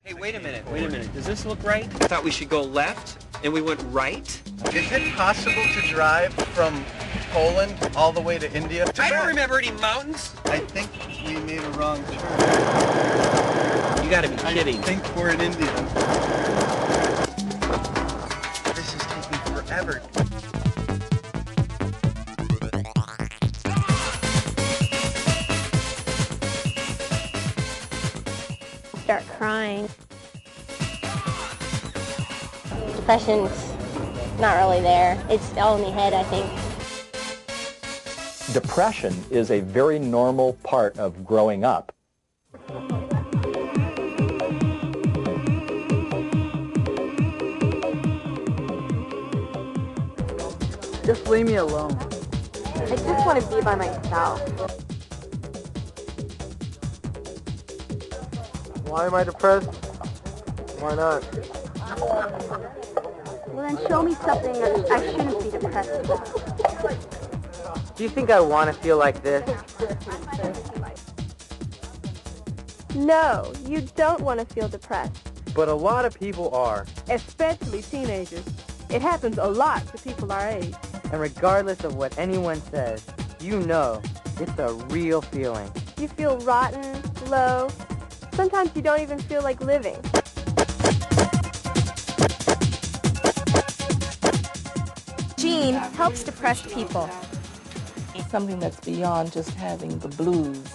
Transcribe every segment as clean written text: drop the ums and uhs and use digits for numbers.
Hey, wait a minute. Does this look right? I thought we should go left, and we went right. Is it possible to drive from Poland all the way to India? I don't remember any mountains. I think we made a wrong turn. You gotta be kidding. I think we're in India. This is taking forever. Start crying. Depression's not really there. It's all in the head, I think. Depression is a very normal part of growing up. Just leave me alone. I just want to be by myself. Why am I depressed? Why not? Well, then show me something that I shouldn't be depressed about. Do you think I want to feel like this? No, you don't want to feel depressed. But a lot of people are. Especially teenagers. It happens a lot to people our age. And regardless of what anyone says, you know it's a real feeling. You feel rotten, low. Sometimes you don't even feel like living. Gene helps depressed people. Something that's beyond just having the blues.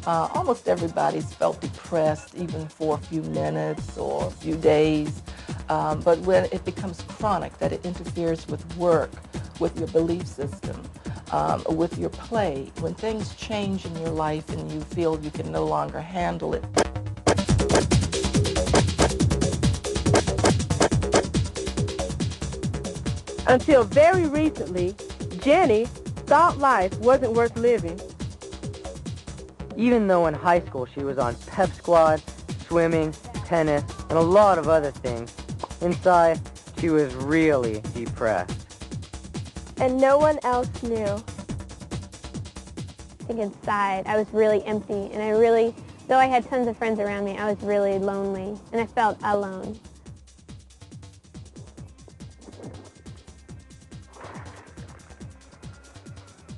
Almost everybody's felt depressed, even for a few minutes or a few days. But when it becomes chronic, that it interferes with work, with your belief system, with your play, when things change in your life and you feel you can no longer handle it. Until very recently, Jenny thought life wasn't worth living. Even though in high school she was on pep squad, swimming, tennis, and a lot of other things, inside she was really depressed. And no one else knew. I think inside I was really empty, and though I had tons of friends around me, I was really lonely, and I felt alone.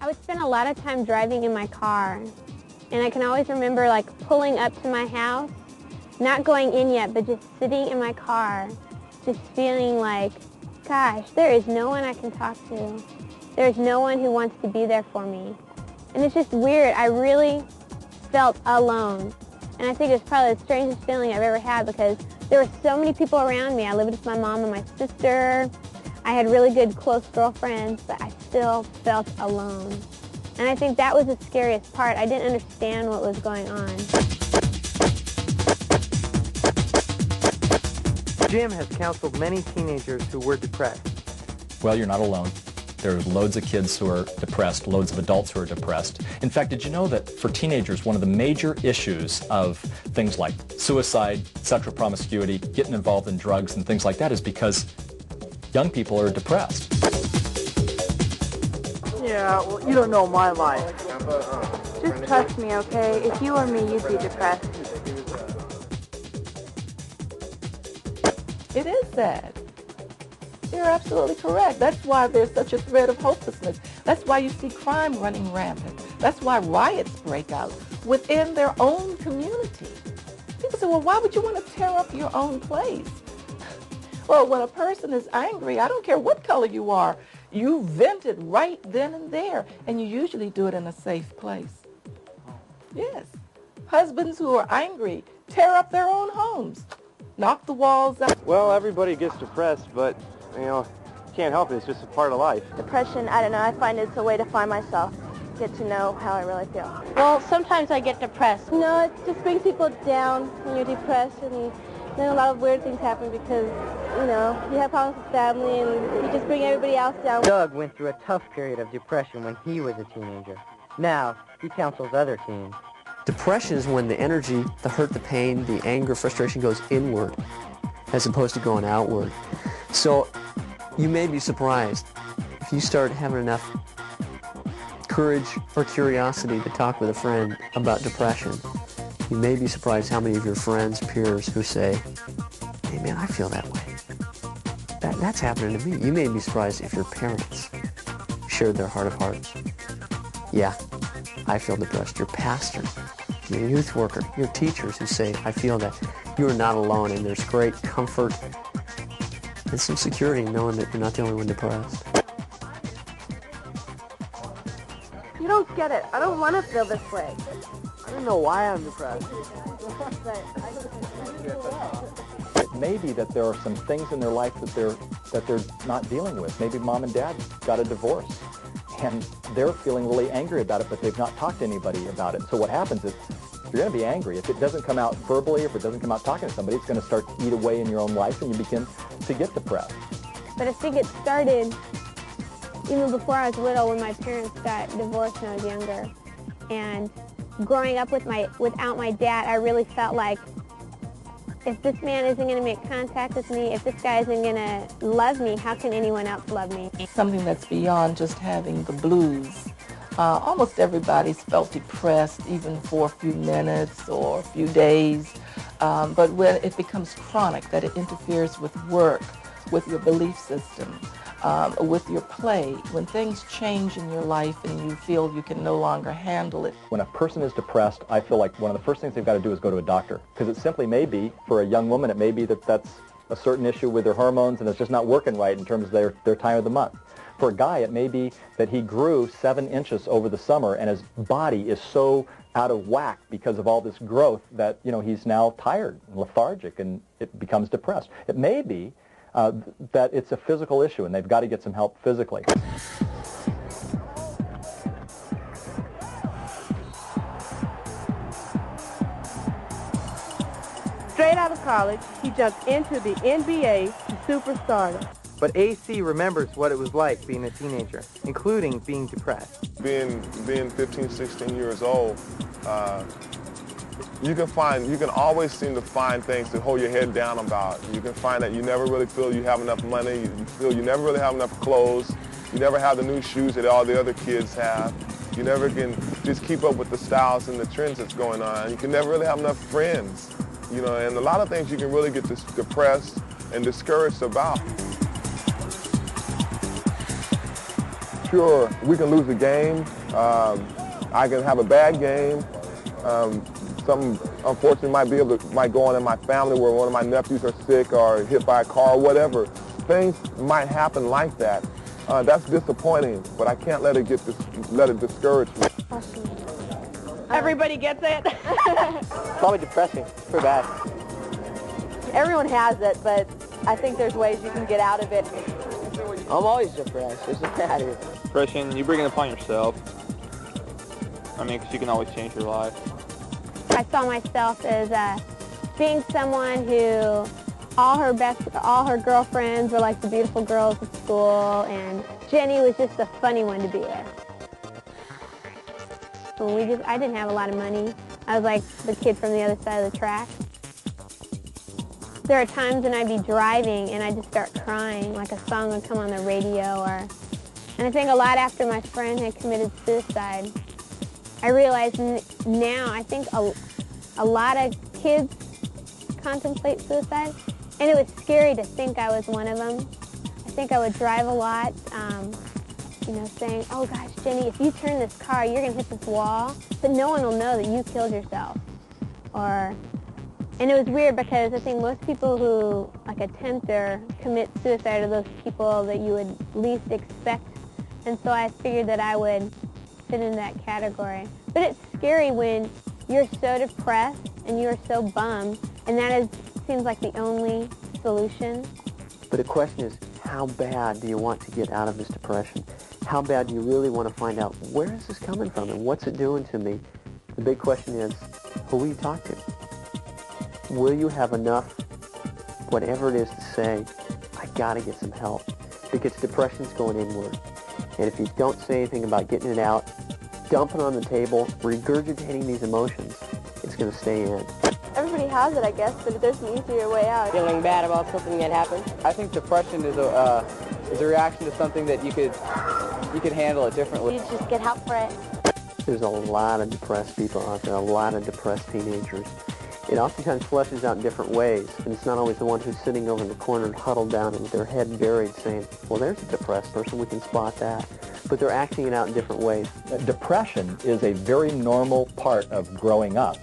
I would spend a lot of time driving in my car, and I can always remember like pulling up to my house, not going in yet, but just sitting in my car, just feeling like, gosh, there is no one I can talk to. There's no one who wants to be there for me. And it's just weird. I really felt alone. And I think it's probably the strangest feeling I've ever had because there were so many people around me. I lived with my mom and my sister. I had really good close girlfriends, but I still felt alone. And I think that was the scariest part. I didn't understand what was going on. Jim has counseled many teenagers who were depressed. Well, you're not alone. There are loads of kids who are depressed, loads of adults who are depressed. In fact, did you know that for teenagers, one of the major issues of things like suicide, sexual promiscuity, getting involved in drugs and things like that is because young people are depressed. Yeah, well, you don't know my life. Just trust me, okay? If you were me, you'd be depressed. It is sad. You're absolutely correct. That's why there's such a threat of hopelessness. That's why you see crime running rampant. That's why riots break out within their own community. People say, well, why would you want to tear up your own place? Well, when a person is angry, I don't care what color you are, you vent it right then and there, and you usually do it in a safe place. Yes. Husbands who are angry tear up their own homes, knock the walls out. Well, everybody gets depressed, but, you know, can't help it. It's just a part of life. Depression, I don't know, I find it's a way to find myself, get to know how I really feel. Well, sometimes I get depressed. No, it just brings people down when you're depressed, and then a lot of weird things happen because, you know, you have problems with family and you just bring everybody else down. Doug went through a tough period of depression when he was a teenager. Now, he counsels other teens. Depression is when the energy, the hurt, the pain, the anger, frustration goes inward as opposed to going outward. So you may be surprised if you start having enough courage or curiosity to talk with a friend about depression. You may be surprised how many of your friends, peers who say, hey man, I feel that way. That's happening to me. You may be surprised if your parents shared their heart of hearts. Yeah, I feel depressed. Your pastor, your youth worker, your teachers who say, I feel that. You are not alone, and there's great comfort and some security in knowing that you're not the only one depressed. You don't get it. I don't want to feel this way. I don't know why I'm depressed. It may be that there are some things in their life that they're not dealing with. Maybe mom and dad got a divorce, and they're feeling really angry about it, but they've not talked to anybody about it. So what happens is you're going to be angry. If it doesn't come out verbally, if it doesn't come out talking to somebody, it's going to start to eat away in your own life, and you begin to get depressed. But I think it started even before I was little, when my parents got divorced when I was younger. And growing up without my dad, I really felt like if this man isn't going to make contact with me, if this guy isn't going to love me, how can anyone else love me? Something that's beyond just having the blues. Almost everybody's felt depressed, even for a few minutes or a few days. But when it becomes chronic, that it interferes with work, with your belief system, with your play, when things change in your life and you feel you can no longer handle it. When a person is depressed, I feel like one of the first things they've got to do is go to a doctor, because it simply may be, for a young woman, it may be that that's a certain issue with their hormones and it's just not working right in terms of their time of the month. For a guy, it may be that he grew 7 inches over the summer and his body is so out of whack because of all this growth that, you know, he's now tired and lethargic and it becomes depressed. It may be that it's a physical issue and they've got to get some help physically. Straight out of college, he jumped into the NBA to superstardom. But AC remembers what it was like being a teenager, including being depressed. Being 15, 16 years old, you can always seem to find things to hold your head down about. You can find that you never really feel you have enough money, you feel you never really have enough clothes, you never have the new shoes that all the other kids have, you never can just keep up with the styles and the trends that's going on, you can never really have enough friends, you know, and a lot of things you can really get depressed and discouraged about. Sure, we can lose a game, I can have a bad game, something unfortunately might go on in my family where one of my nephews are sick or hit by a car or whatever. Things might happen like that. That's disappointing, but I can't let it discourage me. Everybody gets it? Probably depressing. Pretty bad. Everyone has it, but I think there's ways you can get out of it. I'm always depressed. It doesn't matter. Depression, you bring it upon yourself. I mean, because you can always change your life. I saw myself as being someone who all her girlfriends were like the beautiful girls at school, and Jenny was just the funny one to be with. I didn't have a lot of money. I was like the kid from the other side of the track. There are times when I'd be driving and I'd just start crying, like a song would come on the radio, and I think a lot after my friend had committed suicide. I realize now, I think a lot of kids contemplate suicide, and it was scary to think I was one of them. I think I would drive a lot, you know, saying, oh gosh, Jenny, if you turn this car, you're going to hit this wall, but no one will know that you killed yourself. And it was weird because I think most people who attempt or commit suicide are those people that you would least expect, and so I figured that I would fit in that category. But it's scary when you're so depressed and you're so bummed, and that seems like the only solution. But the question is, how bad do you want to get out of this depression? How bad do you really want to find out, where is this coming from and what's it doing to me? The big question is, who will you talk to? Will you have enough, whatever it is, to say, I got to get some help? Because depression's going inward. And if you don't say anything about getting it out, dumping on the table, regurgitating these emotions, it's going to stay in. Everybody has it, I guess, but there's an easier way out. Feeling bad about something that happened? I think depression is a reaction to something that you could handle it differently. You just get help for it. There's a lot of depressed people out there, a lot of depressed teenagers. It oftentimes flushes out in different ways, and it's not always the one who's sitting over in the corner and huddled down and with their head buried saying, well, there's a depressed person, we can spot that. But they're acting it out in different ways. Depression is a very normal part of growing up,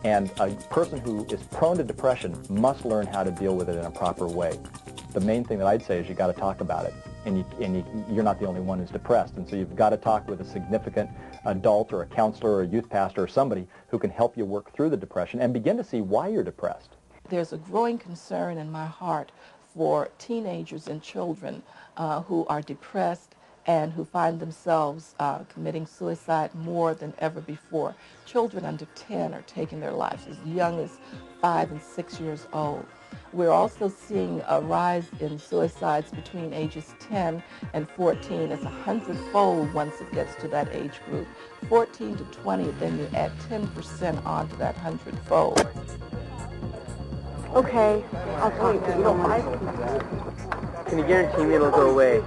and a person who is prone to depression must learn how to deal with it in a proper way. The main thing that I'd say is you got to talk about it, and you're not the only one who's depressed, and so you've got to talk with a significant adult or a counselor or a youth pastor or somebody who can help you work through the depression and begin to see why you're depressed. There's a growing concern in my heart for teenagers and children who are depressed and who find themselves committing suicide more than ever before. Children under 10 are taking their lives as young as 5 and 6 years old. We're also seeing a rise in suicides between ages 10 and 14. It's 100-fold once it gets to that age group. 14 to 20, then you add 10% onto that 100-fold. Okay, I'll talk to you. Can you guarantee me it'll go away?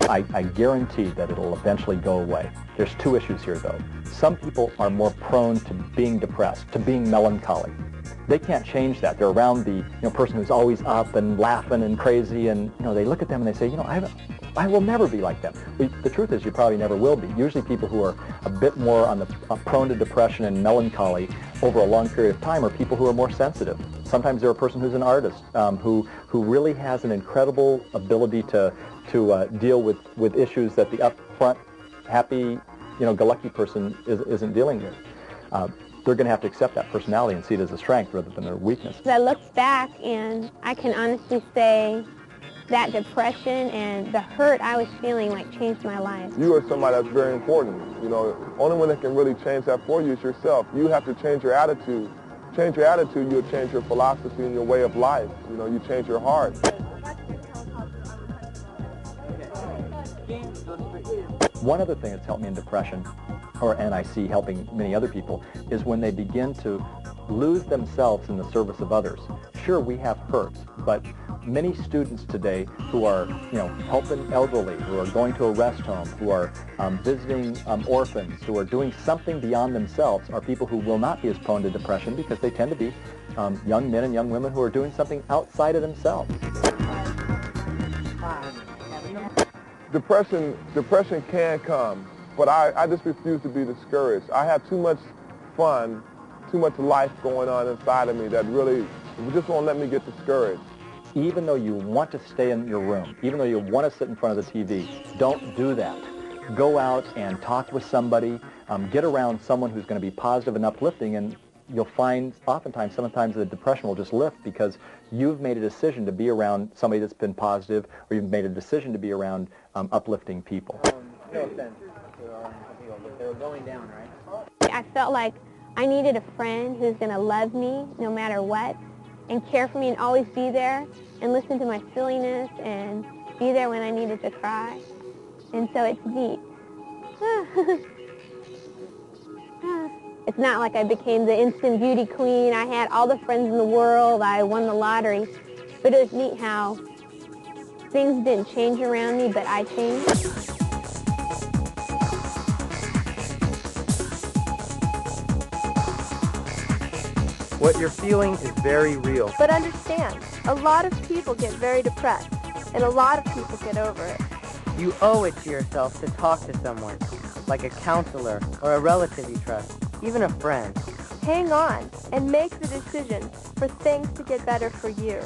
I guarantee that it'll eventually go away. There's two issues here, though. Some people are more prone to being depressed, to being melancholy. They can't change that. They're around the person who's always up and laughing and crazy, and they look at them and they say, I will never be like them. The truth is, you probably never will be. Usually people who are a bit more on the prone to depression and melancholy over a long period of time are people who are more sensitive. Sometimes they're a person who's an artist who really has an incredible ability to deal with issues that the upfront, happy, go-lucky person isn't dealing with. They're going to have to accept that personality and see it as a strength rather than a weakness. I look back and I can honestly say that depression and the hurt I was feeling changed my life. You are somebody that's very important. Only one that can really change that for you is yourself. You have to change your attitude. Change your attitude, you'll change your philosophy and your way of life. You change your heart. One other thing that's helped me in depression, and I see helping many other people, is when they begin to lose themselves in the service of others. Sure, we have hurts, but many students today who are, helping elderly, who are going to a rest home, who are visiting orphans, who are doing something beyond themselves, are people who will not be as prone to depression because they tend to be young men and young women who are doing something outside of themselves. Depression can come, but I just refuse to be discouraged. I have too much fun, too much life going on inside of me that really just won't let me get discouraged. Even though you want to stay in your room, even though you want to sit in front of the TV, don't do that. Go out and talk with somebody, get around someone who's going to be positive and uplifting, and you'll find sometimes the depression will just lift because you've made a decision to be around somebody that's been positive, or you've made a decision to be around uplifting people. No offense. They were going down, right? I felt like I needed a friend who's going to love me no matter what and care for me and always be there and listen to my silliness and be there when I needed to cry. And so it's deep. It's not like I became the instant beauty queen. I had all the friends in the world. I won the lottery. But it was neat how things didn't change around me, but I changed. What you're feeling is very real. But understand, a lot of people get very depressed, and a lot of people get over it. You owe it to yourself to talk to someone, like a counselor or a relative you trust, even a friend. Hang on and make the decision for things to get better for you.